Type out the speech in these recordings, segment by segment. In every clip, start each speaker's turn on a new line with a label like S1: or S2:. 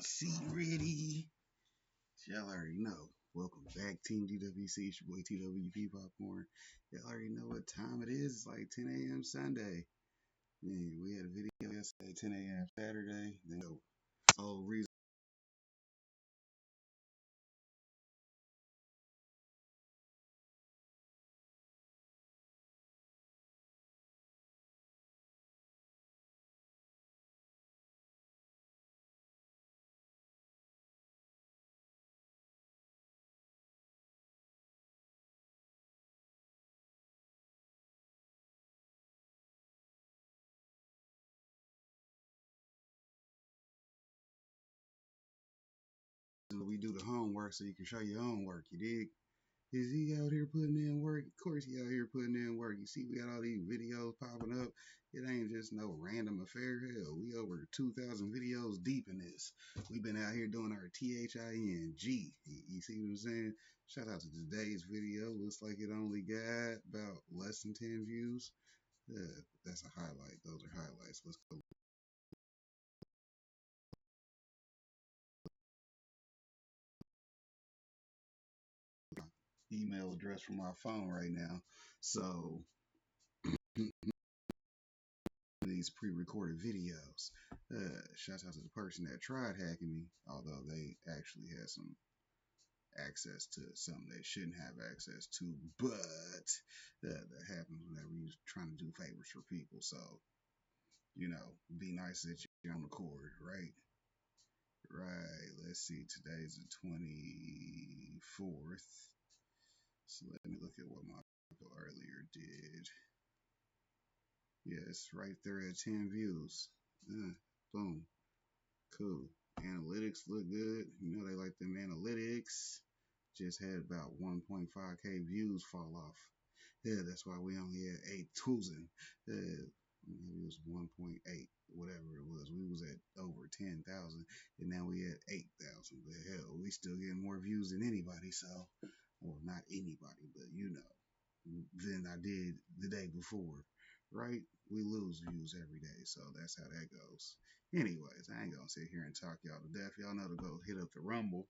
S1: Seat ready. Y'all already know. Welcome back, Team TWC. It's your boy TWP Popcorn. Y'all already know what time it is. It's like 10 a.m. Sunday. Man, we had a video yesterday, 10 a.m. Saturday. Then the whole reason we do the homework so you can show your own work. You dig? Is he out here putting in work? Of course he out here putting in work. You see, we got all these videos popping up. It ain't just no random affair. Hell, we over 2,000 videos deep in this. We've been out here doing our THING. You see what I'm saying? Shout out to today's video. Looks like it only got about less than 10 views. That's a highlight. Those are highlights. Let's go. Email address from my phone right now. So these pre-recorded videos. Shout out to the person that tried hacking me, although they actually had some access to something they shouldn't have access to. But that happens whenever you're trying to do favors for people. So, you know, be nice that you're on the cord, right? Right. Let's see. Today's the 24th. So let me look at what my people earlier did. Yeah, it's right there at 10 views. Boom. Cool. Analytics look good. You know they like them analytics. Just had about 1.5k views fall off. Yeah, that's why we only had 8,000. Maybe it was 1.8, whatever it was. We was at over 10,000, and now we at 8,000. But hell, we still getting more views than anybody. So, well, not anybody, but you know, than I did the day before. Right? We lose views every day, so that's how that goes. Anyways, I ain't gonna sit here and talk y'all to death. Y'all know to go hit up the Rumble.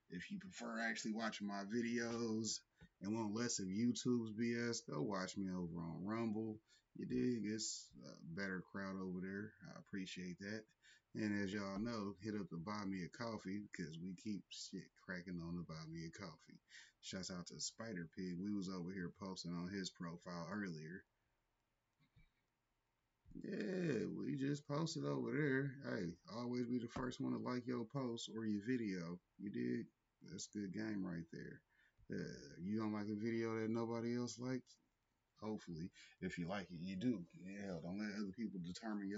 S1: If you prefer actually watching my videos and want less of YouTube's BS, go watch me over on Rumble. You dig? It's a better crowd over there. I appreciate that. And as y'all know, hit up the Buy Me a Coffee because we keep shit cracking on the Buy Me a Coffee. Shouts out to Spider Pig. We was over here posting on his profile earlier. Yeah, we just posted over there. Hey, always be the first one to like your post or your video. You dig? That's good game right there. You don't like a video that nobody else likes? Hopefully, if you like it, you do. Hell, don't let other people determine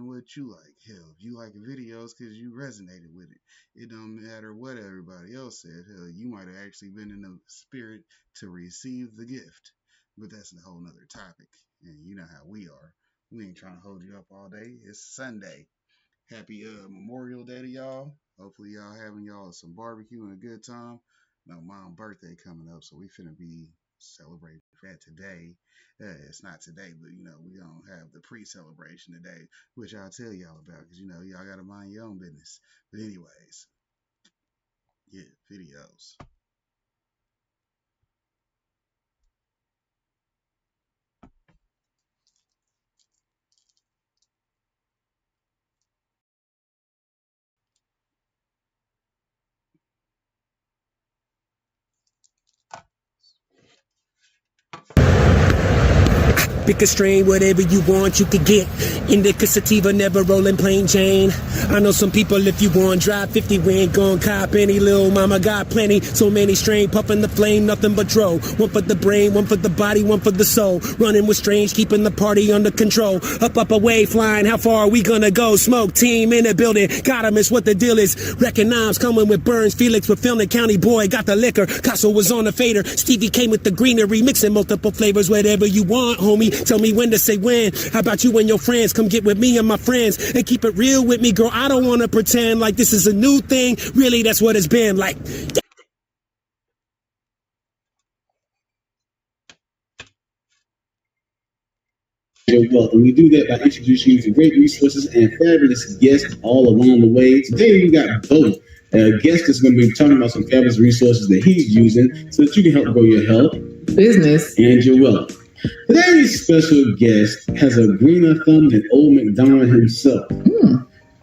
S1: what you like. Hell, if you like a video, it's because you resonated with it. It don't matter what everybody else said. Hell, you might have actually been in the spirit to receive the gift. But that's a whole nother topic. And you know how we are. We ain't trying to hold you up all day. It's Sunday. Happy Memorial Day to y'all. Hopefully y'all having y'all some barbecue and a good time. My mom's birthday coming up, so we finna be celebrating that today. It's not today, but you know, we gonna have the pre-celebration today, which I'll tell y'all about, because you know, y'all gotta mind your own business. But anyways, yeah, videos.
S2: Pick a strain, whatever you want, you could get. Indica sativa, never rolling plain Jane. I know some people, if you want, drive 50, we ain't gon' cop any. Little mama got plenty, so many strain, puffing the flame, nothing but dro. One for the brain, one for the body, one for the soul. Running with strange, keeping the party under control. Up, away, flying, how far are we gonna go? Smoke team in the building, got 'em, it's what the deal is. Recognize, coming with Burns, Felix with Filming County boy, got the liquor. Casso was on the fader, Stevie came with the greenery, mixing multiple flavors, whatever you want, homie. Tell me when to say when. How about you and your friends? Come get with me and my friends and keep it real with me, girl. I don't want to pretend like this is a new thing. Really, that's what it's been like.
S3: your wealth. And we do that by introducing you to great resources and fabulous guests all along the way. Today we got both. A guest is going to be talking about some fabulous resources that he's using so that you can help grow your health, business, and your wealth. Today's special guest has a greener thumb than old MacDonald himself.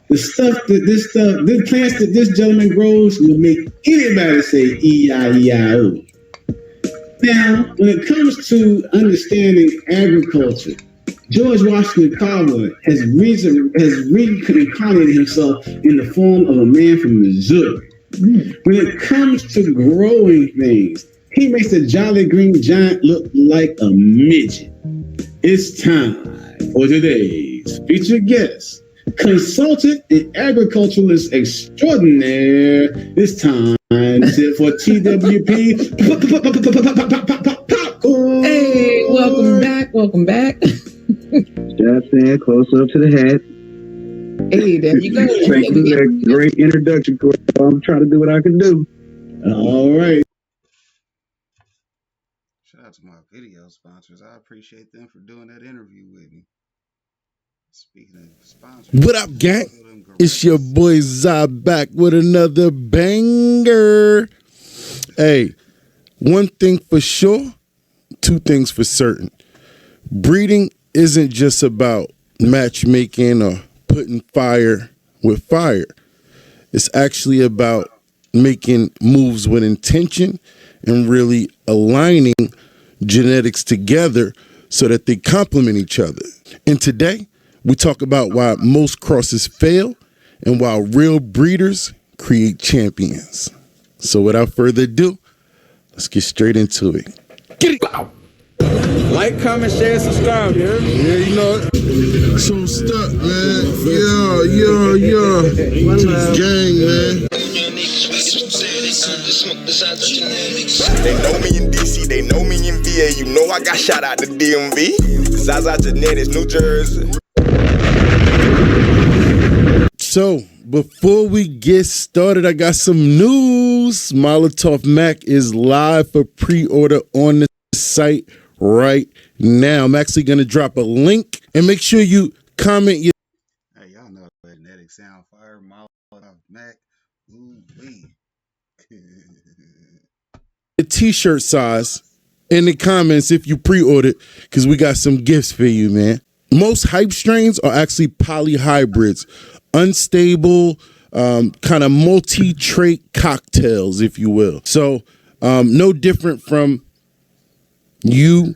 S3: This plants that this gentleman grows will make anybody say E-I-E-I-O. Now, when it comes to understanding agriculture, George Washington Carver has reincarnated himself in the form of a man from Missouri. When it comes to growing things, he makes a jolly green giant look like a midget. It's time for today's featured guest, consultant and agriculturalist extraordinaire. It's time for TWP.
S4: Hey, welcome back.
S5: Just saying, close up to the hat.
S4: Hey, there you go.
S5: Thank you for that great introduction, Corey. I'm trying to do what I can do.
S3: All right.
S1: Shout out to my video sponsors. I appreciate them for doing that interview with me. Speaking of sponsors,
S6: what up, gang? It's your boy Zai back with another banger. Hey, one thing for sure, two things for certain. Breeding isn't just about matchmaking or putting fire with fire. It's actually about making moves with intention and really aligning genetics together so that they complement each other. And today, we talk about why most crosses fail and why real breeders create champions. So without further ado, let's get straight into it. Get it!
S7: Like, comment, share, subscribe, yeah?
S6: Yeah, you know it. So stuck, man. Yeah. Gang, man.
S8: They know me in DC, they know me in VA. You know I got shot out the DMV. Zaza Genetics, New Jersey.
S6: So, before we get started, I got some news. Molotov Mac is live for pre-order on the site right now. I'm actually going to drop a link and make sure you comment your.
S1: Hey, y'all know Genetic Sound Fire, Molotov Mac. Ooh-wee.
S6: The t-shirt size in the comments if you pre-ordered, because we got some gifts for you, man. Most hype strains are actually polyhybrids, unstable, kind of multi-trait cocktails, if you will. So no different from you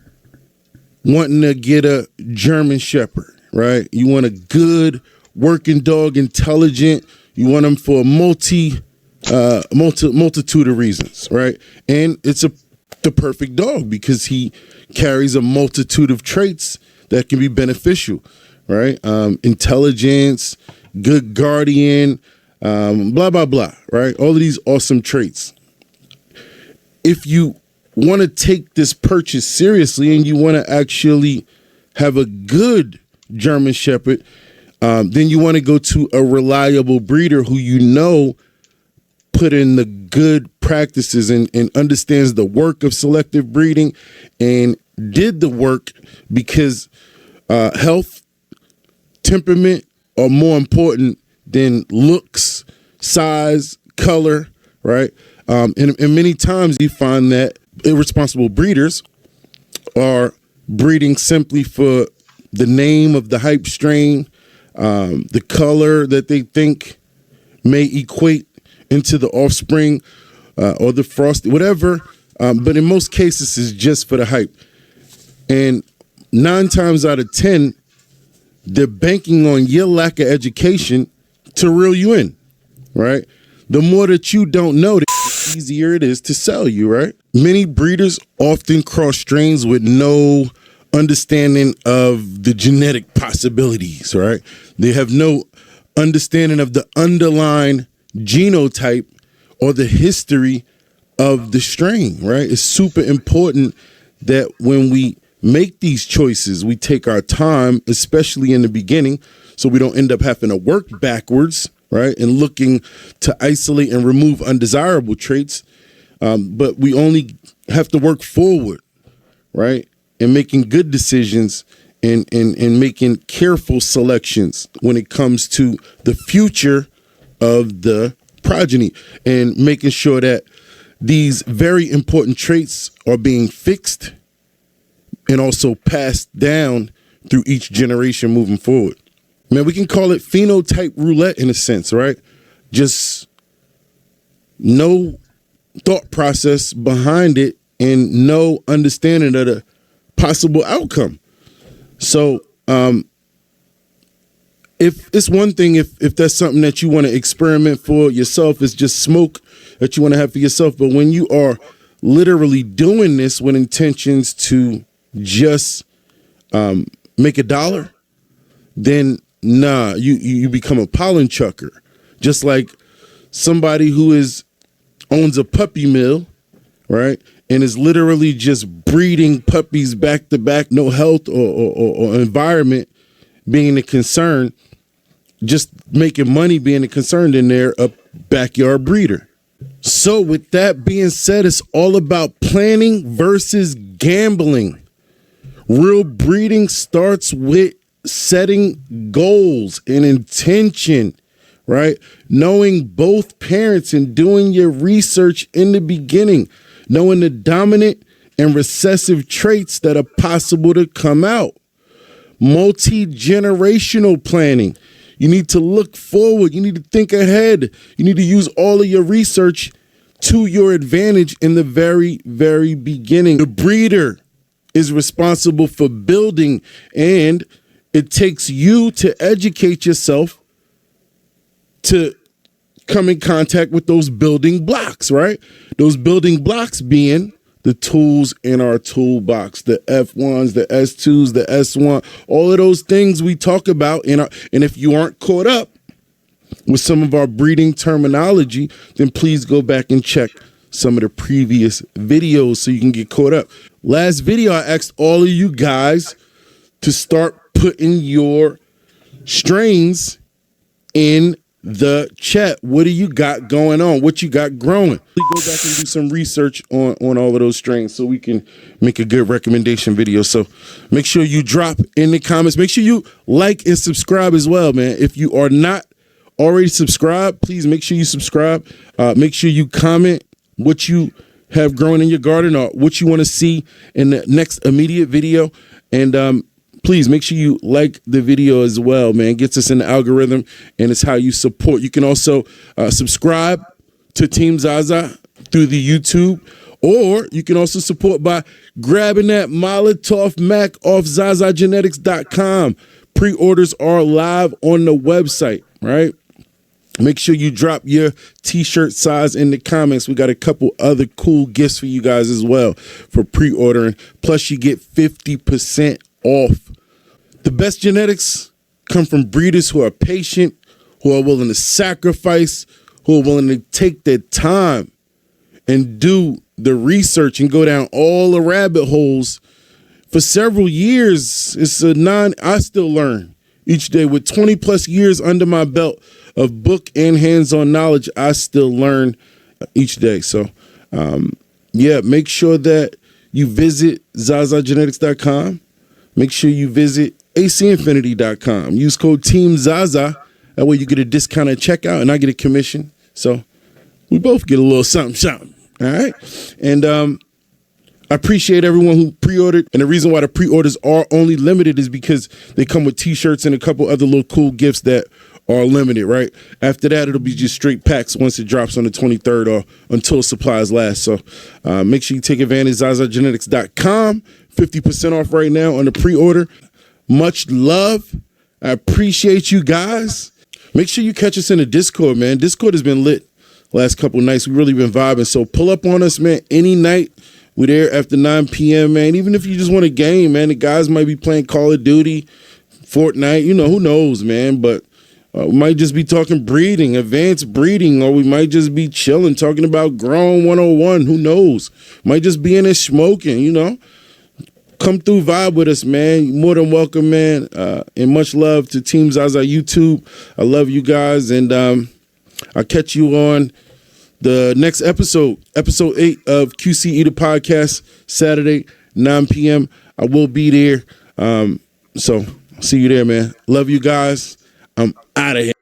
S6: wanting to get a German Shepherd, right? You want a good working dog, intelligent. You want them for a multitude of reasons, right? And it's the perfect dog because he carries a multitude of traits that can be beneficial, right? Intelligence, good guardian, blah, blah, blah, right? All of these awesome traits. If you want to take this purchase seriously and you want to actually have a good German Shepherd, then you want to go to a reliable breeder who you know put in the good practices and understands the work of selective breeding and did the work because health, temperament are more important than looks, size, color, right? And many times you find that irresponsible breeders are breeding simply for the name of the hype strain, the color that they think may equate into the offspring or the frosty, whatever. But in most cases, it's just for the hype. And 9 times out of 10, they're banking on your lack of education to reel you in, right? The more that you don't know, the easier it is to sell you, right? Many breeders often cross strains with no understanding of the genetic possibilities, right? They have no understanding of the underlying genotype or the history of the strain, right? It's super important that when we make these choices, we take our time, especially in the beginning, so we don't end up having to work backwards, right? And looking to isolate and remove undesirable traits. But we only have to work forward, right? And making good decisions and making careful selections when it comes to the future of the progeny, and making sure that these very important traits are being fixed and also passed down through each generation moving forward. Man, we can call it phenotype roulette in a sense, right? Just no thought process behind it and no understanding of the possible outcome. So, if it's one thing, if that's something that you want to experiment for yourself, it's just smoke that you want to have for yourself. But when you are literally doing this with intentions to just make a dollar, then nah, you become a pollen chucker. Just like somebody who owns a puppy mill, right, and is literally just breeding puppies back to back, no health or environment being a concern, just making money being a concern, then they're a backyard breeder. So with that being said, it's all about planning versus gambling. Real breeding starts with setting goals and intention, right? Knowing both parents and doing your research in the beginning, knowing the dominant and recessive traits that are possible to come out. Multi-generational planning. You need to look forward. You need to think ahead. You need to use all of your research to your advantage in the very, very beginning. The breeder is responsible for building, and it takes you to educate yourself to come in contact with those building blocks, right? Those building blocks being the tools in our toolbox, the F1s, the S2s, the S1, all of those things we talk about and if you aren't caught up with some of our breeding terminology, then please go back and check some of the previous videos so you can get caught up. Last video, I asked all of you guys to start putting your strains in the chat. What do you got going on? What you got growing? Go back and do some research on all of those strains so we can make a good recommendation video. So make sure you drop in the comments. Make sure you like and subscribe as well, man. If you are not already subscribed, please make sure you subscribe. Make sure you comment what you have growing in your garden or what you want to see in the next immediate video. And please make sure you like the video as well, man. It gets us in the algorithm, and it's how you support. You can also subscribe to Team Zaza through the YouTube, or you can also support by grabbing that Molotov Mac off ZazaGenetics.com. Pre-orders are live on the website, right? Make sure you drop your t-shirt size in the comments. We got a couple other cool gifts for you guys as well for pre-ordering. Plus, you get 50% off. The best genetics come from breeders who are patient, who are willing to sacrifice, who are willing to take their time and do the research and go down all the rabbit holes. For several years, I still learn each day. With 20 plus years under my belt of book and hands-on knowledge, I still learn each day. So, make sure that you visit ZazaGenetics.com. Make sure you visit ACinfinity.com. Use code Team Zaza. That way you get a discount at checkout and I get a commission. So we both get a little something. All right. And I appreciate everyone who pre-ordered. And the reason why the pre-orders are only limited is because they come with t-shirts and a couple other little cool gifts that are limited, right? After that, it'll be just straight packs once it drops on the 23rd or until supplies last. So make sure you take advantage of ZazaGenetics.com. 50% off right now on the pre-order. Much love. I appreciate you guys. Make sure you catch us in the Discord, man. Discord has been lit last couple nights. We've really been vibing. So pull up on us, man, any night. We're there after 9 p.m., man. Even if you just want a game, man, the guys might be playing Call of Duty, Fortnite, who knows, man. But we might just be talking breeding, advanced breeding, or we might just be chilling, talking about growing 101. Who knows? Might just be in there smoking, Come through, vibe with us, man. You're more than welcome, man. And much love to Team Zaza YouTube. I love you guys, and I'll catch you on the next episode 8 of QC Eater Podcast, Saturday, 9 p.m. I will be there. So see you there, man. Love you guys. I'm out of here.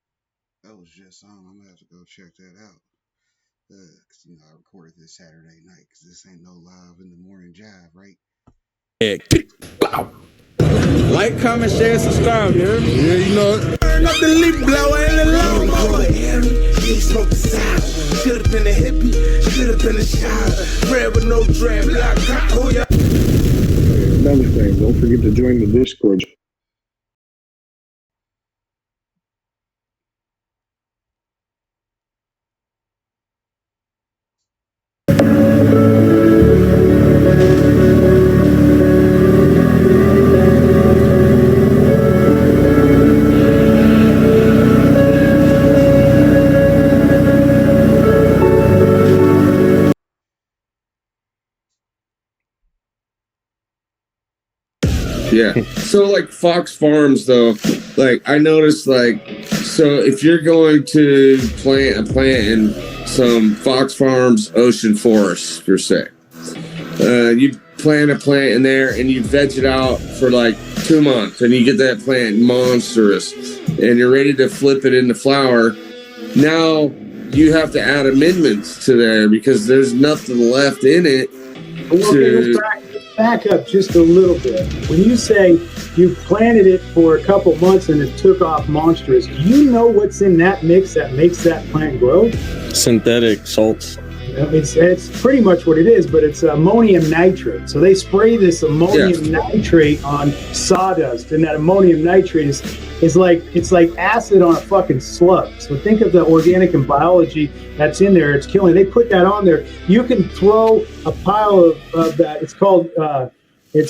S1: That was just on. I'm gonna have to go check that out. Cause I recorded this Saturday night. Cause this ain't no live in the morning jive, right?
S7: Like, comment, share, subscribe, yeah?
S6: Yeah, you know it.
S2: Turn up the leaf blower and the lawnmower. He smoked the side. Should've been a hippie. Should've been a shot. Red with no dread.
S5: Another thing, don't forget to join the Discord.
S9: Yeah. So like Fox Farms though, like I noticed like, so if you're going to plant a plant in some Fox Farms ocean forest, per se, you plant a plant in there and you veg it out for like 2 months and you get that plant monstrous and you're ready to flip it into flower. Now you have to add amendments to there because there's nothing left in it.
S10: Back up just a little bit. When you say you planted it for a couple months and it took off monstrous, do you know what's in that mix that makes that plant grow?
S11: Synthetic salts.
S10: It's pretty much what it is, but it's ammonium nitrate. So they spray this ammonium nitrate on sawdust, and that ammonium nitrate is like, it's like acid on a fucking slug. So think of the organic and biology that's in there. It's killing. They put that on there. You can throw a pile of that. It's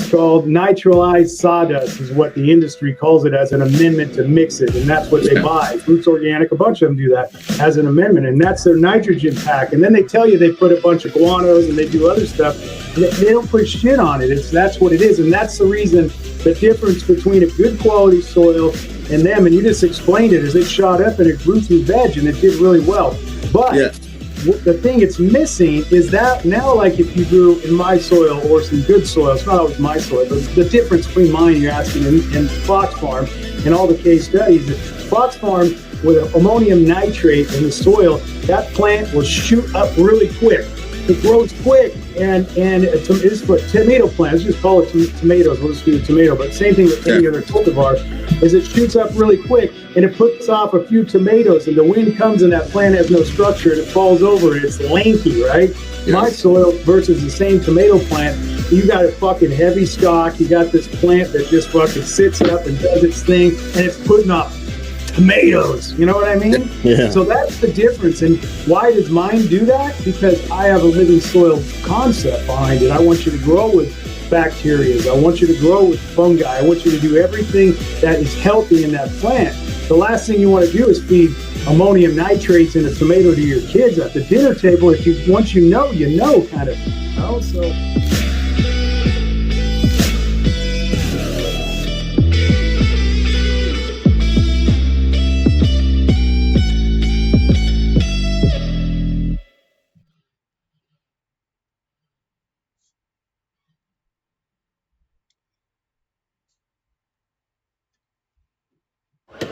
S10: called nitralized sawdust is what the industry calls it, as an amendment to mix it, and that's what they buy. Roots Organic, a bunch of them do that as an amendment, and that's their nitrogen pack. And then they tell you they put a bunch of guanos and they do other stuff. They don't put shit on it. That's what it is, and that's the reason the difference between a good quality soil and them. And you just explained it, is it shot up and it grew through veg and it did really well. But the thing it's missing is that now, like if you grew in my soil or some good soil, it's not always my soil, but the difference between mine, you're asking, and Fox Farm and all the case studies, Fox Farm with ammonium nitrate in the soil, that plant will shoot up really quick. It grows quick, and it's for tomato plants. Just call it tomatoes. We'll just do the tomato, but same thing with any other cultivar, is it shoots up really quick and it puts off a few tomatoes, and the wind comes and that plant has no structure and it falls over and it's lanky, right? Yes. My soil versus the same tomato plant, you got a fucking heavy stalk. You got this plant that just fucking sits up and does its thing, and it's putting off tomatoes, you know what I mean?
S11: Yeah.
S10: So that's the difference. And why does mine do that? Because I have a living soil concept behind it. I want you to grow with bacteria. I want you to grow with fungi. I want you to do everything that is healthy in that plant. The last thing you want to do is feed ammonium nitrates in a tomato to your kids at the dinner table. Once you know kind of, you know, so.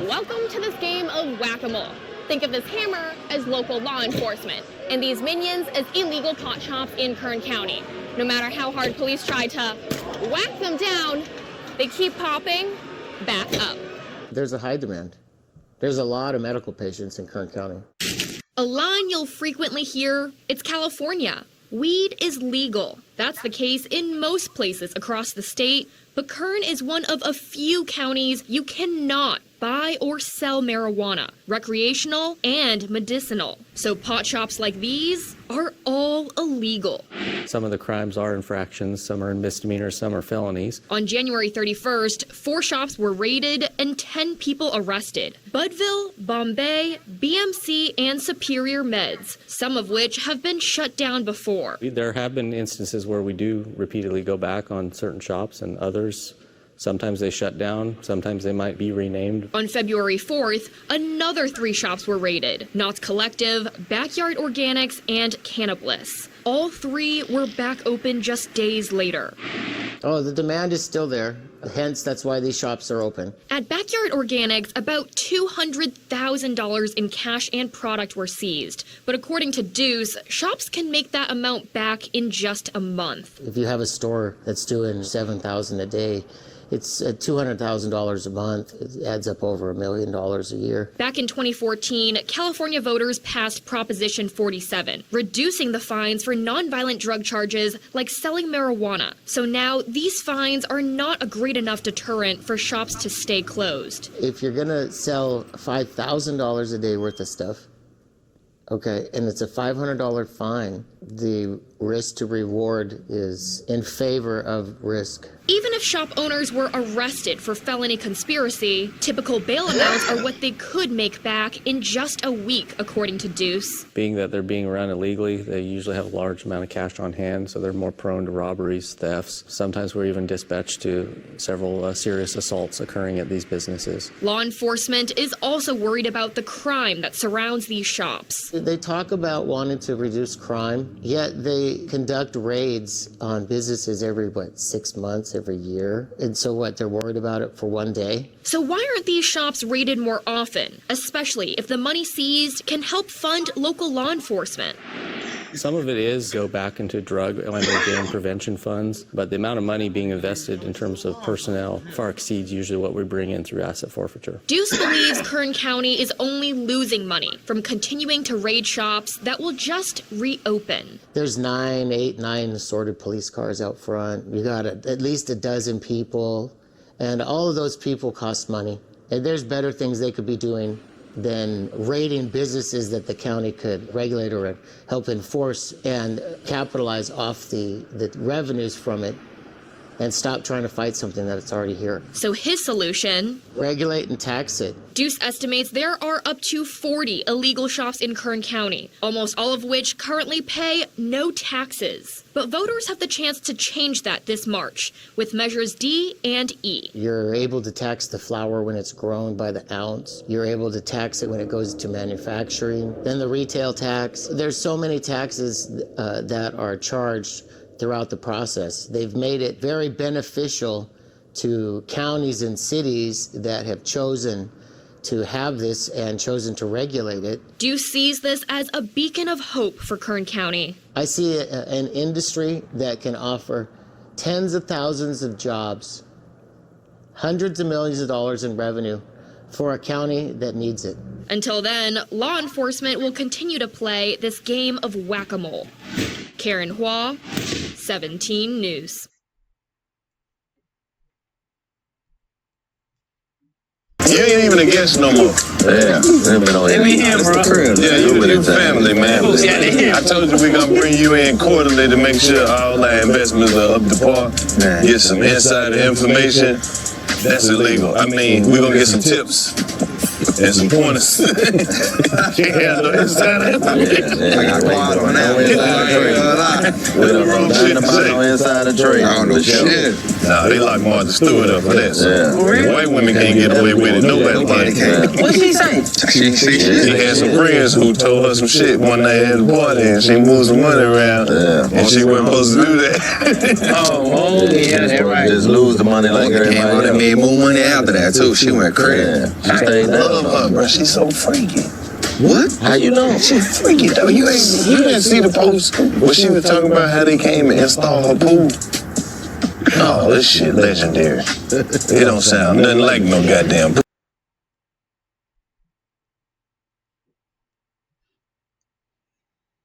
S12: Welcome to this game of whack-a-mole. Think of this hammer as local law enforcement, and these minions as illegal pot shops in Kern County. No matter how hard police try to whack them down, they keep popping back up.
S13: There's a high demand. There's a lot of medical patients in Kern County.
S12: A line you'll frequently hear, it's California. Weed is legal. That's the case in most places across the state, but Kern is one of a few counties you cannot buy or sell marijuana, recreational and medicinal. So pot shops like these are all illegal.
S11: Some of the crimes are infractions, some are misdemeanors, some are felonies.
S12: On January 31st, 4 shops were raided and 10 people arrested. Budville, Bombay, BMC, and Superior Meds, some of which have been shut down before.
S11: There have been instances where we do repeatedly go back on certain shops, and others, sometimes they shut down, sometimes they might be renamed.
S12: On February 4th, another 3 shops were raided. Knott's Collective, Backyard Organics, and Cannabliss. All 3 were back open just days later.
S13: Oh, the demand is still there. Hence, that's why these shops are open.
S12: At Backyard Organics, about $200,000 in cash and product were seized. But according to Deuce, shops can make that amount back in just a month.
S13: If you have a store that's doing $7,000 a day, it's $200,000 a month. It adds up over $1 million a year.
S12: Back in 2014, California voters passed Proposition 47, reducing the fines for nonviolent drug charges like selling marijuana. So now these fines are not a great enough deterrent for shops to stay closed.
S13: If you're going to sell $5,000 a day worth of stuff, okay, and it's a $500 fine, the risk to reward is in favor of risk.
S12: Even if shop owners were arrested for felony conspiracy, typical bail amounts are what they could make back in just a week, according to Deuce.
S11: Being that they're being run illegally, they usually have a large amount of cash on hand, so they're more prone to robberies, thefts. Sometimes we're even dispatched to several serious assaults occurring at these businesses.
S12: Law enforcement is also worried about the crime that surrounds these shops.
S13: They talk about wanting to reduce crime, yet they conduct raids on businesses every, 6 months, every year. And so what, they're worried about it for one day?
S12: So why aren't these shops raided more often, especially if the money seized can help fund local law enforcement?
S11: Some of it is go back into drug and gang prevention funds, but the amount of money being invested in terms of personnel far exceeds usually what we bring in through asset forfeiture.
S12: Deuce believes Kern County is only losing money from continuing to raid shops that will just reopen.
S13: There's 9 assorted police cars out front. You got at least a dozen people, and all of those people cost money. And there's better things they could be doing than raiding businesses that the county could regulate or help enforce and capitalize off the revenues from it and stop trying to fight something that's already here.
S12: So his solution?
S13: Regulate and tax it.
S12: Deuce estimates there are up to 40 illegal shops in Kern County, almost all of which currently pay no taxes. But voters have the chance to change that this March with measures D and E.
S13: You're able to tax the flower when it's grown by the ounce. You're able to tax it when it goes to manufacturing. Then the retail tax. There's so many taxes that are charged throughout the process. They've made it very beneficial to counties and cities that have chosen to have this and chosen to regulate it.
S12: Deuce sees this as a beacon of hope for Kern County.
S13: I see an industry that can offer tens of thousands of jobs, hundreds of millions of dollars in revenue for a county that needs it.
S12: Until then, law enforcement will continue to play this game of whack-a-mole. Karen Hua, 17 News.
S14: You ain't even a guest no more.
S15: Yeah, they've been on here.
S14: Yeah, you family, man. I told you we gonna bring you in quarterly to make sure all our investments are up to par. Get some insider information. That's illegal. I mean, we're gonna get some tips and some pointers. Yeah, no insider information.
S15: I got quad on that. We done wrote dynamite on inside the trade.
S14: I don't know shit. Nah, they locked Martha Stewart up for this. White women can't get away with it. Nobody can.
S15: What'd she say?
S14: She had some friends who told her some shit one night at a party, and she moved some money around, and she wasn't supposed to do that.
S15: Oh, yeah, that's right. Just lose the money like everybody else.
S16: They made more money after that too. She went crazy.
S15: She stayed down.
S14: I love her, bro. She's so freaky.
S16: What?
S15: How you know?
S14: She freaky though. You didn't see the post where she was talking about how they came and installed her pool. Oh, this shit legendary. It don't sound nothing like no goddamn pool.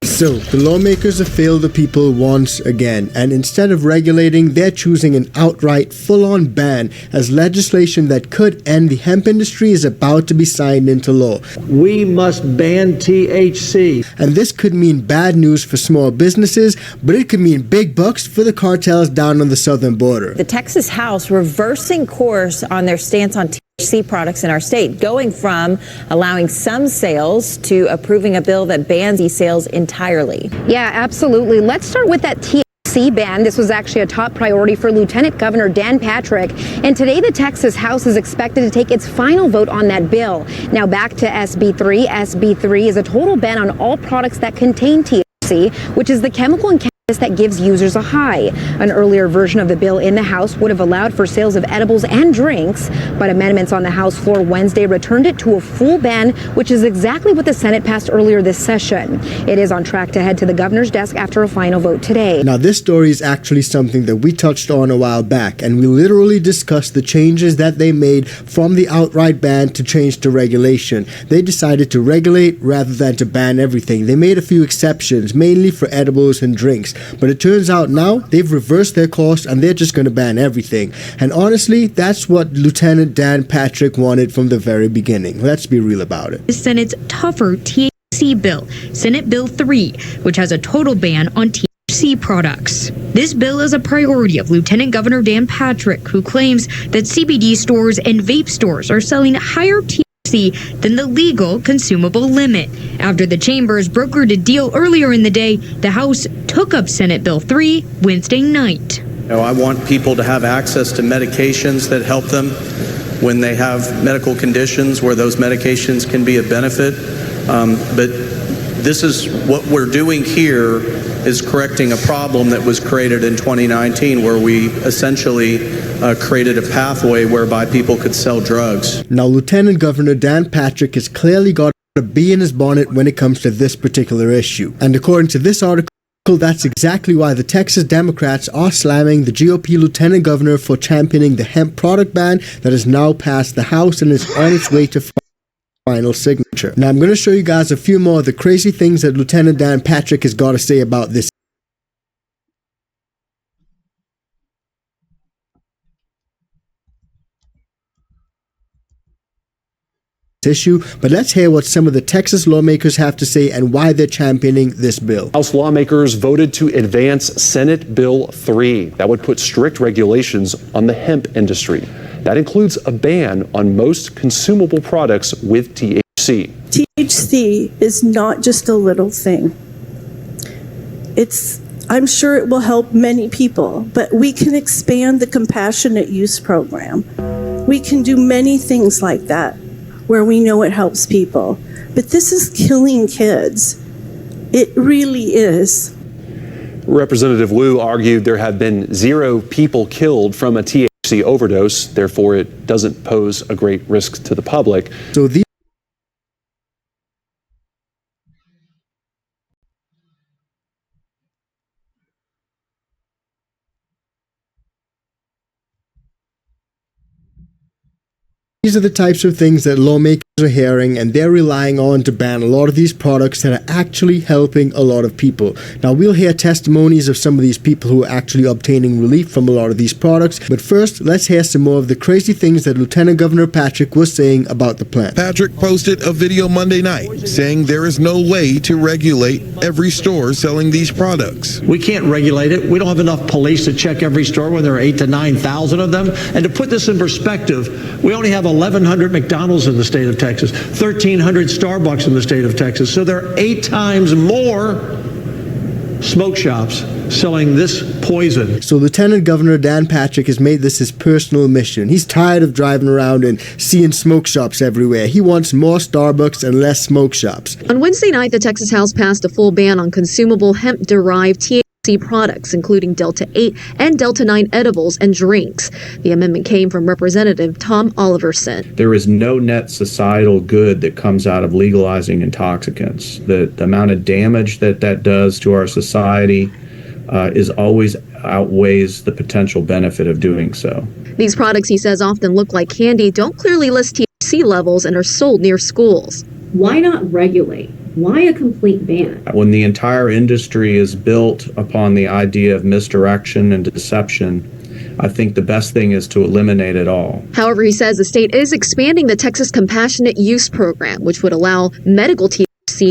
S17: So, the lawmakers have failed the people once again, and instead of regulating, they're choosing an outright, full-on ban, as legislation that could end the hemp industry is about to be signed into law.
S5: We must ban THC.
S17: And this could mean bad news for small businesses, but it could mean big bucks for the cartels down on the southern border.
S18: The Texas House reversing course on their stance on THC products in our state, going from allowing some sales to approving a bill that bans these sales entirely.
S19: Yeah, absolutely. Let's start with that THC ban. This was actually a top priority for Lieutenant Governor Dan Patrick. And today the Texas House is expected to take its final vote on that bill. Now back to SB3. SB3 is a total ban on all products that contain THC, which is the chemical and that gives users a high. An earlier version of the bill in the House would have allowed for sales of edibles and drinks, but amendments on the House floor Wednesday returned it to a full ban, which is exactly what the Senate passed earlier this session. It is on track to head to the governor's desk after a final vote today.
S17: Now, this story is actually something that we touched on a while back, and we literally discussed the changes that they made from the outright ban to change to regulation. They decided to regulate rather than to ban everything. They made a few exceptions, mainly for edibles and drinks. But it turns out now they've reversed their course and they're just going to ban everything. And honestly, that's what Lieutenant Dan Patrick wanted from the very beginning. Let's be real about it.
S20: The Senate's tougher THC bill, Senate Bill 3, which has a total ban on THC products. This bill is a priority of Lieutenant Governor Dan Patrick, who claims that CBD stores and vape stores are selling higher THC than the legal consumable limit. After the chambers brokered a deal earlier in the day, the House took up Senate Bill 3 Wednesday night.
S21: I want people to have access to medications that help them when they have medical conditions where those medications can be a benefit. But this is what we're doing here is correcting a problem that was created in 2019 where we essentially created a pathway whereby people could sell drugs.
S17: Now, Lieutenant Governor Dan Patrick has clearly got a bee in his bonnet when it comes to this particular issue. And according to this article, that's exactly why the Texas Democrats are slamming the GOP Lieutenant Governor for championing the hemp product ban that has now passed the House and is on its way to final signature. Now, I'm going to show you guys a few more of the crazy things that Lieutenant Dan Patrick has got to say about this issue, but let's hear what some of the Texas lawmakers have to say and why they're championing this bill.
S22: House lawmakers voted to advance Senate Bill 3 that would put strict regulations on the hemp industry. That includes a ban on most consumable products with THC.
S23: THC is not just a little thing. I'm sure it will help many people, but we can expand the compassionate use program. We can do many things like that where we know it helps people. But this is killing kids. It really is.
S22: Representative Wu argued there have been 0 people killed from a THC overdose, therefore it doesn't pose a great risk to the public.
S17: So these are the types of things that lawmakers are hearing, and they're relying on to ban a lot of these products that are actually helping a lot of people. Now, we'll hear testimonies of some of these people who are actually obtaining relief from a lot of these products, but first, let's hear some more of the crazy things that Lieutenant Governor Patrick was saying about the plan.
S24: Patrick posted a video Monday night saying there is no way to regulate every store selling these products.
S25: We can't regulate it. We don't have enough police to check every store when there are 8,000 to 9,000 of them. And to put this in perspective, we only have 1,100 McDonald's in the state of Texas, 1,300 Starbucks in the state of Texas. So there are 8 times more smoke shops selling this poison.
S17: So Lieutenant Governor Dan Patrick has made this his personal mission. He's tired of driving around and seeing smoke shops everywhere. He wants more Starbucks and less smoke shops.
S26: On Wednesday night, the Texas House passed a full ban on consumable hemp-derived THC products, including Delta-8 and Delta-9 edibles and drinks. The amendment came from Representative Tom Oliverson.
S27: There is no net societal good that comes out of legalizing intoxicants. The amount of damage that does to our society is always outweighs the potential benefit of doing so.
S26: These products, he says, often look like candy, don't clearly list THC levels, and are sold near schools.
S28: Why not regulate? Why a complete ban?
S27: When the entire industry is built upon the idea of misdirection and deception, I think the best thing is to eliminate it all.
S26: However, he says the state is expanding the Texas Compassionate Use Program, which would allow medical THC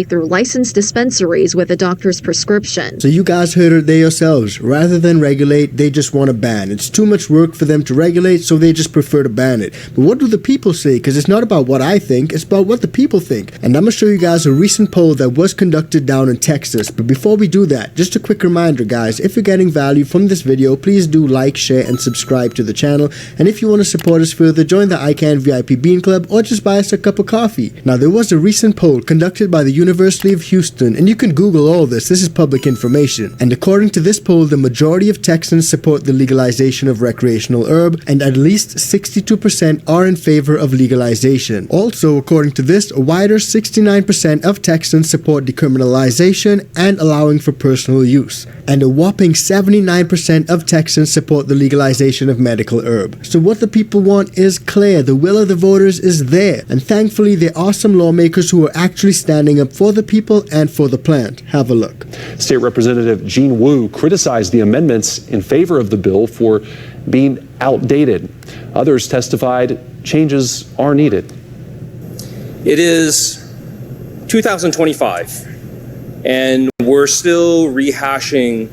S26: through licensed dispensaries with a doctor's prescription.
S17: So you guys heard it there yourselves. Rather than regulate, they just want to ban. It's too much work for them to regulate, so they just prefer to ban it. But what do the people say? Because it's not about what I think, it's about what the people think. And I'm going to show you guys a recent poll that was conducted down in Texas. But before we do that, just a quick reminder, guys, if you're getting value from this video, please do like, share, and subscribe to the channel. And if you want to support us further, join the ICANN VIP Bean Club or just buy us a cup of coffee. Now, there was a recent poll conducted by the University of Houston, and you can Google all this is public information. And according to this poll, the majority of Texans support the legalization of recreational herb, and at least 62% are in favor of legalization. Also, according to this, a wider 69% of Texans support decriminalization and allowing for personal use. And a whopping 79% of Texans support the legalization of medical herb. So what the people want is clear. The will of the voters is there. And thankfully, there are some lawmakers who are actually standing up for the people and for the plant. Have a look.
S22: State Representative Jean Wu criticized the amendments in favor of the bill for being outdated. Others testified changes are needed.
S1: It is 2025, and we're still rehashing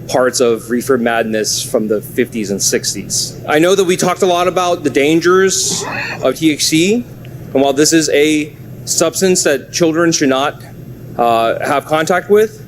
S1: parts of reefer madness from the 50s and 60s. I know that we talked a lot about the dangers of THC, and while this is a substance that children should not have contact with,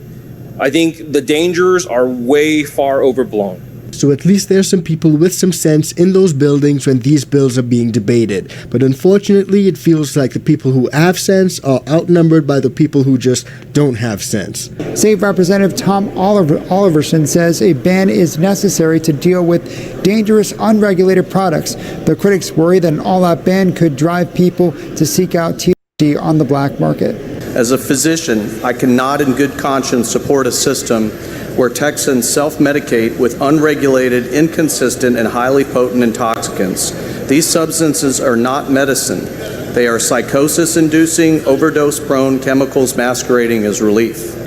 S1: I think the dangers are way far overblown.
S17: So at least there's some people with some sense in those buildings when these bills are being debated. But unfortunately, it feels like the people who have sense are outnumbered by the people who just don't have sense.
S2: State Representative Tom Oliverson says a ban is necessary to deal with dangerous, unregulated products. The critics worry that an all-out ban could drive people to seek out THC on the black market.
S21: As a physician, I cannot in good conscience support a system where Texans self-medicate with unregulated, inconsistent, and highly potent intoxicants. These substances are not medicine. They are psychosis-inducing, overdose-prone chemicals masquerading as relief.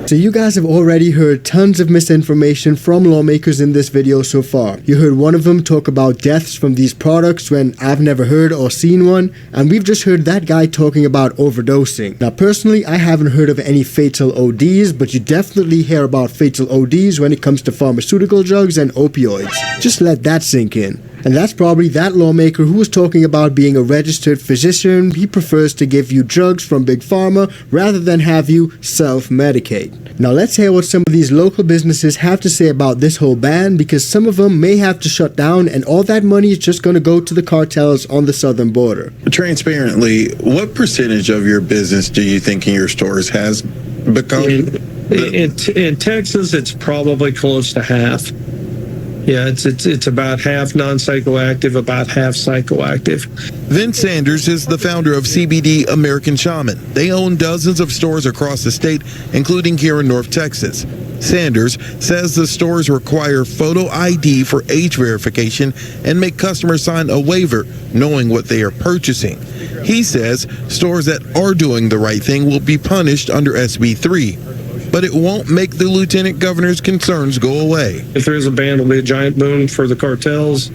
S17: So you guys have already heard tons of misinformation from lawmakers in this video so far. You heard one of them talk about deaths from these products when I've never heard or seen one, and we've just heard that guy talking about overdosing. Now personally, I haven't heard of any fatal ODs, but you definitely hear about fatal ODs when it comes to pharmaceutical drugs and opioids. Just let that sink in. And that's probably that lawmaker who was talking about being a registered physician. He prefers to give you drugs from Big Pharma rather than have you self-medicate. Now let's hear what some of these local businesses have to say about this whole ban, because some of them may have to shut down and all that money is just going to go to the cartels on the southern border.
S24: Transparently, what percentage of your business do you think in your stores has become?
S3: In Texas, it's probably close to half. Yeah, it's about half non-psychoactive, about half psychoactive.
S24: Vince Sanders is the founder of CBD American Shaman. They own dozens of stores across the state, including here in North Texas. Sanders says the stores require photo ID for age verification and make customers sign a waiver knowing what they are purchasing. He says stores that are doing the right thing will be punished under SB 3. But it won't make the lieutenant governor's concerns go away.
S3: If there is a ban, it'll be a giant boon for the cartels.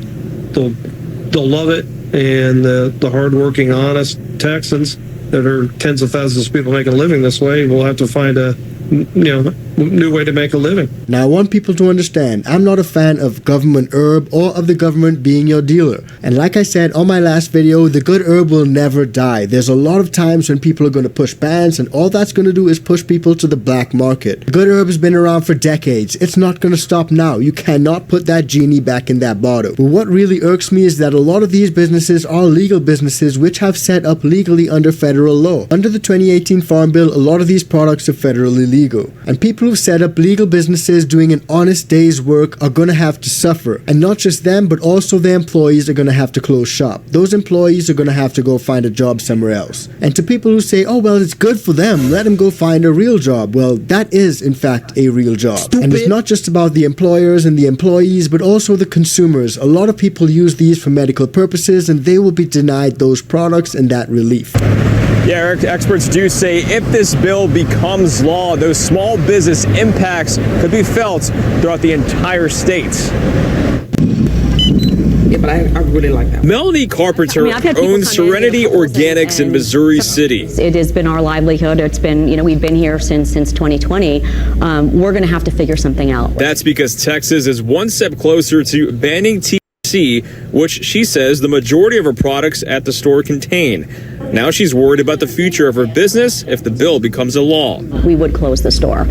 S3: They'll love it, and the hardworking, honest Texans that are tens of thousands of people making a living this way will have to find a new way to make a living.
S17: Now I want people to understand, I'm not a fan of government herb or of the government being your dealer. And like I said on my last video, the good herb will never die. There's a lot of times when people are going to push bans, and all that's going to do is push people to the black market. The good herb has been around for decades. It's not going to stop now. You cannot put that genie back in that bottle. But what really irks me is that a lot of these businesses are legal businesses which have set up legally under federal law. Under the 2018 Farm Bill, a lot of these products are federally legal. And people who've set up legal businesses doing an honest day's work are going to have to suffer. And not just them, but also their employees are going to have to close shop. Those employees are going to have to go find a job somewhere else. And to people who say, oh, well, it's good for them, let them go find a real job. Well, that is, in fact, a real job. Stupid. And it's not just about the employers and the employees, but also the consumers. A lot of people use these for medical purposes, and they will be denied those products and that relief.
S4: Yeah, Eric, experts do say if this bill becomes law, those small business impacts could be felt throughout the entire state.
S6: Yeah, but I really like that.
S4: Melanie Carpenter owns Serenity Organics in Missouri City.
S7: It has been our livelihood. It's been, we've been here since 2020. We're going to have to figure something out.
S4: That's because Texas is one step closer to banning THC, which she says the majority of her products at the store contain. Now she's worried about the future of her business if the bill becomes a law.
S7: We would close the store,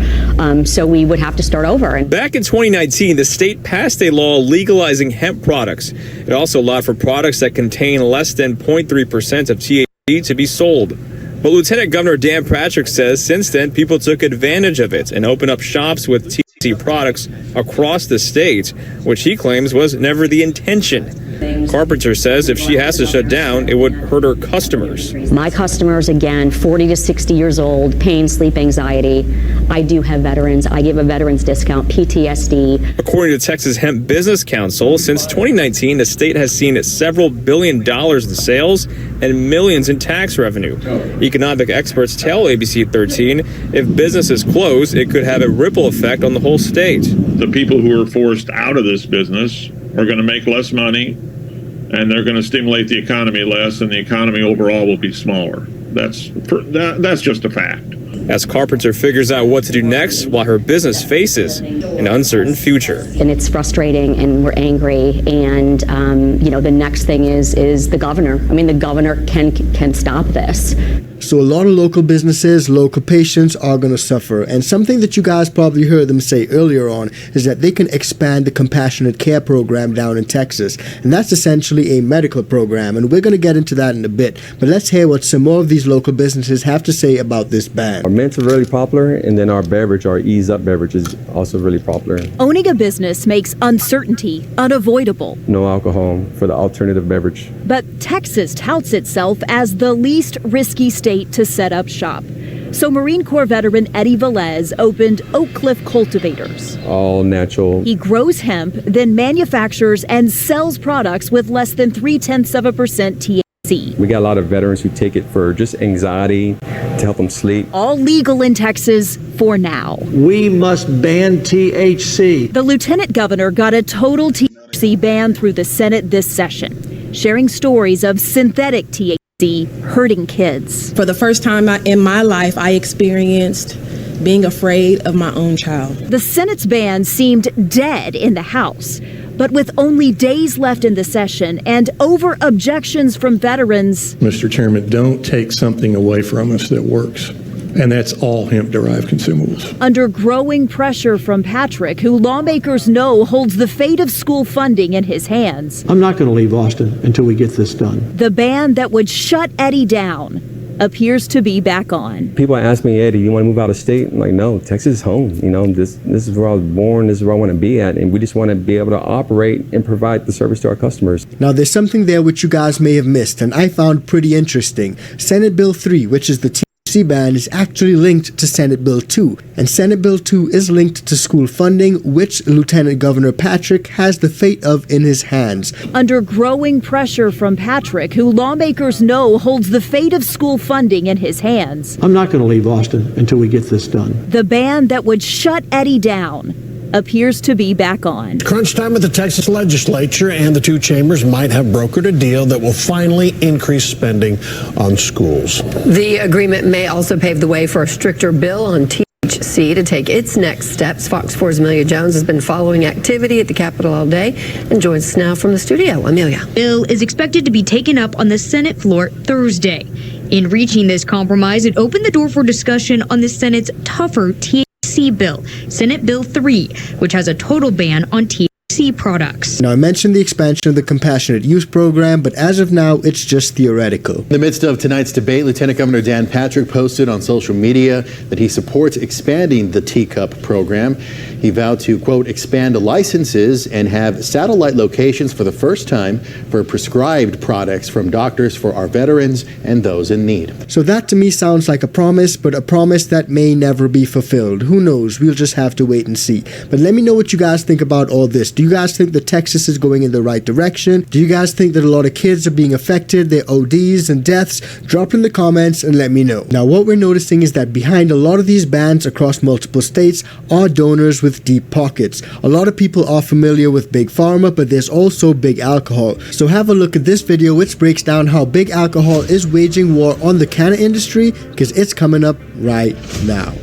S7: so we would have to start over.
S4: Back in 2019, the state passed a law legalizing hemp products. It also allowed for products that contain less than 0.3% of THC to be sold. But Lieutenant Governor Dan Patrick says since then, people took advantage of it and opened up shops with THC products across the state, which he claims was never the intention. Carpenter says if she has to shut down, it would hurt her customers.
S7: My customers, again, 40 to 60 years old, pain, sleep, anxiety. I do have veterans. I give a veterans discount, PTSD.
S4: According to Texas Hemp Business Council, since 2019, the state has seen several $1 billion in sales and millions in tax revenue. Economic experts tell ABC 13 if businesses close, it could have a ripple effect on the whole state.
S8: The people who are forced out of this business are going to make less money, and they're going to stimulate the economy less, and the economy overall will be smaller. That's just a fact.
S4: As Carpenter figures out what to do next while her business faces an uncertain future.
S7: And it's frustrating, and we're angry, and the next thing is the governor. I mean, the governor can stop this.
S17: So a lot of local businesses, local patients are going to suffer. And something that you guys probably heard them say earlier on is that they can expand the compassionate care program down in Texas. And that's essentially a medical program. And we're going to get into that in a bit. But let's hear what some more of these local businesses have to say about this ban.
S9: Our mints are really popular, and then our beverage, our ease up beverage, is also really popular.
S10: Owning a business makes uncertainty unavoidable.
S9: No alcohol for the alternative beverage.
S10: But Texas touts itself as the least risky state to set up shop. So Marine Corps veteran Eddie Velez opened Oak Cliff Cultivators.
S9: All natural.
S10: He grows hemp, then manufactures and sells products with less than 0.3% THC.
S9: We got a lot of veterans who take it for just anxiety, to help them sleep.
S10: All legal in Texas for now.
S25: We must ban THC.
S10: The lieutenant governor got a total THC ban through the Senate this session, sharing stories of synthetic THC hurting kids.
S6: For the first time in my life, I experienced being afraid of my own child.
S10: The Senate's ban seemed dead in the House, but with only days left in the session and over objections from veterans.
S11: Mr. Chairman, don't take something away from us that works. And that's all hemp-derived consumables.
S10: Under growing pressure from Patrick, who lawmakers know holds the fate of school funding in his hands.
S25: I'm not going to leave Austin until we get this done.
S10: The ban that would shut Eddie down appears to be back on.
S9: People ask me, Eddie, you want to move out of state? I'm like, no, Texas is home. This is where I was born. This is where I want to be at. And we just want to be able to operate and provide the service to our customers.
S17: Now, there's something there which you guys may have missed, and I found pretty interesting. Senate Bill 3, which is the THC ban, is actually linked to Senate Bill 2, and Senate Bill 2 is linked to school funding, which Lieutenant Governor Patrick has the fate of in his hands.
S10: Under growing pressure from Patrick, who lawmakers know holds the fate of school funding in his hands.
S25: I'm not going to leave Austin until we get this done.
S10: The ban that would shut Eddie down appears to be back on.
S12: Crunch time at the Texas legislature, and the two chambers might have brokered a deal that will finally increase spending on schools.
S13: The agreement may also pave the way for a stricter bill on THC to take its next steps. Fox 4's Amelia Jones has been following activity at the Capitol all day and joins us now from the studio. Amelia.
S20: Bill is expected to be taken up on the Senate floor Thursday. In reaching this compromise, it opened the door for discussion on the Senate's tougher THC bill, Senate Bill 3, which has a total ban on THC products.
S17: Now, I mentioned the expansion of the compassionate use program, but as of now, it's just theoretical.
S15: In the midst of tonight's debate, Lieutenant Governor Dan Patrick posted on social media that he supports expanding the Teacup program. He vowed to, quote, expand licenses and have satellite locations for the first time for prescribed products from doctors for our veterans and those in need.
S17: So that to me sounds like a promise, but a promise that may never be fulfilled. Who knows? We'll just have to wait and see. But let me know what you guys think about all this. Do you guys think that Texas is going in the right direction? Do you guys think that a lot of kids are being affected, their ODs and deaths? Drop in the comments and let me know. Now, what we're noticing is that behind a lot of these bans across multiple states are donors with deep pockets. A lot of people are familiar with Big Pharma, but there's also Big Alcohol. So have a look at this video, which breaks down how Big Alcohol is waging war on the cannabis industry, because it's coming up right now.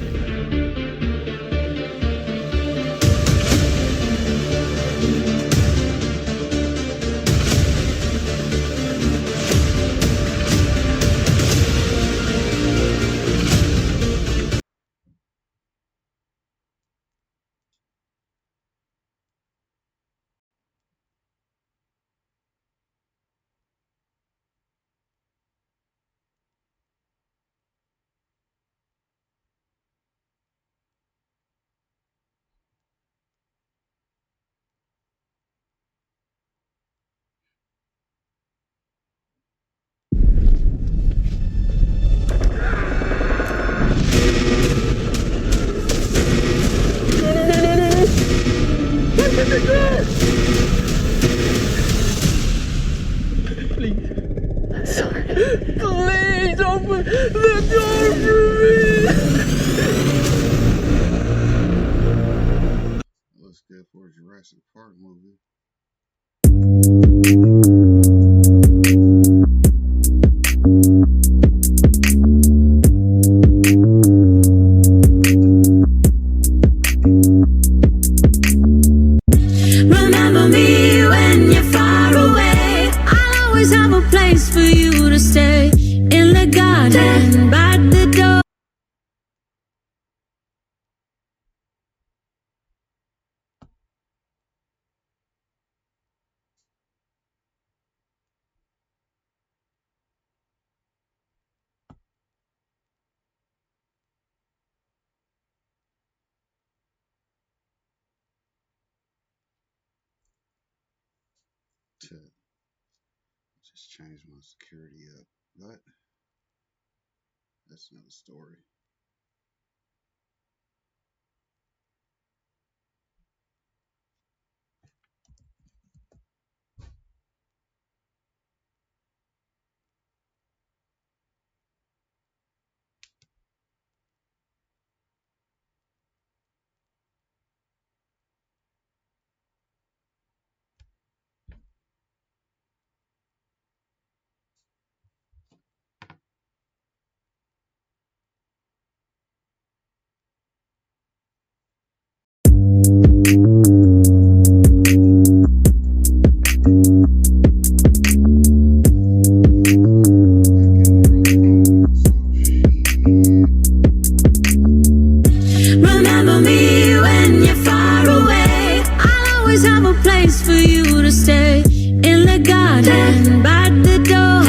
S5: open the door for me.
S14: Looks good for a Jurassic Park movie.
S5: Remember me when you're far away. I'll always have a place for you to stay. In the garden, by the door.
S14: To just change my security up, but that's another story.
S5: Remember me when you're far away. I'll always have a place for you to stay. In the garden, by the door,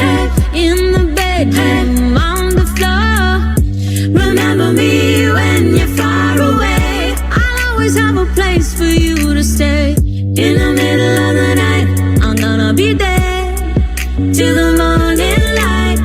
S5: in the bedroom, on the floor. Remember me when you're far away. I'll always have a place for you to stay. In the middle of the night, I'm gonna be there till the morning light.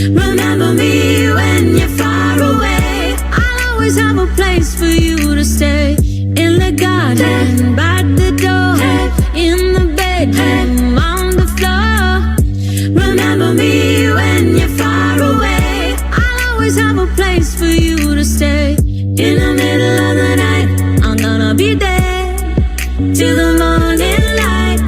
S5: Remember me when you're far away. I'll always have a place for you to stay. In the garden, by the door, in the bedroom, on the floor. Remember me when you're far away. I'll always have a place for you to stay. In the middle of the night, I'm gonna be there till the morning light.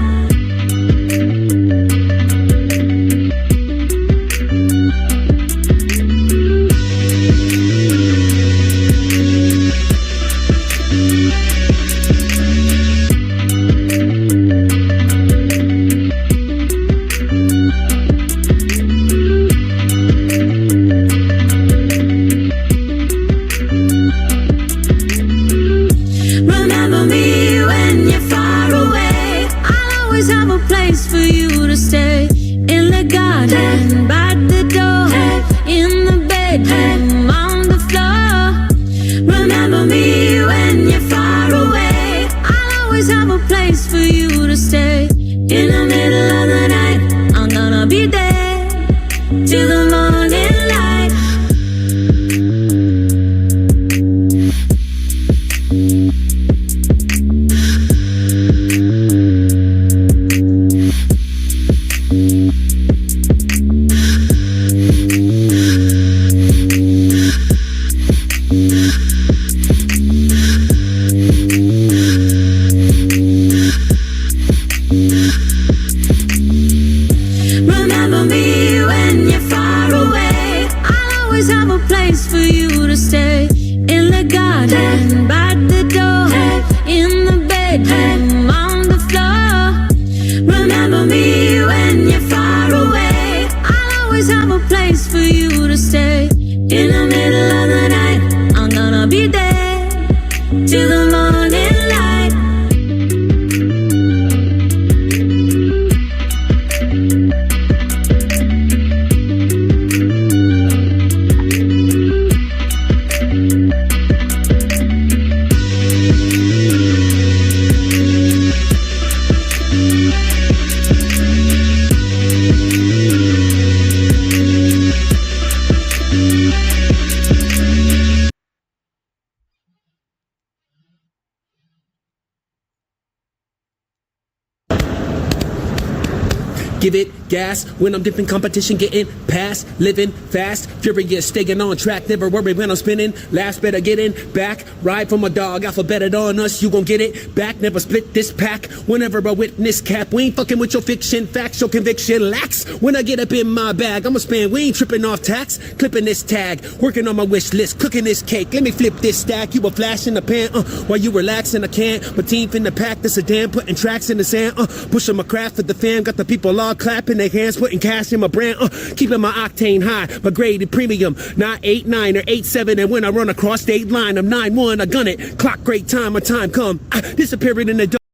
S5: Remember me when you're far away. I'll always have a place for you to stay. In the garden, by the door, in the bedroom, on the floor. Remember me when you're far away. I'll always have a place for you to stay. In the middle of the night, I'm gonna be there till the morning light. Remember me when you're far away. I'll always have a place for you to stay. In the garden, by the door, in the bedroom, on the floor. Remember me when you're far away. I'll always have a place for you to stay. In the middle of the night, I'm gonna be there till the morning light.
S16: give it gas when I'm dipping competition, getting past, living fast, furious, staying on track, never worry when I'm spinning, laughs better getting back, ride from a dog, alphabeted on us, you gon' get it back, never split this pack, whenever I witness cap, we ain't fucking with your fiction, facts, your conviction lacks, when I get up in my bag, I'ma spend, we ain't tripping off tax, clipping this tag, working on my wish list, cooking this cake, let me flip this stack, you a flash in the pan, while you relaxing, I can't, my team finna pack the sedan, putting tracks in the sand, pushing my craft for the fam, got the people all clapping their hands, putting cash in my brand, keeping my octane high, my graded premium, not 8-9 or 8-7, and when I run across state line, I'm 9-1, I gun it, clock great time, my time come, disappearing in the dark.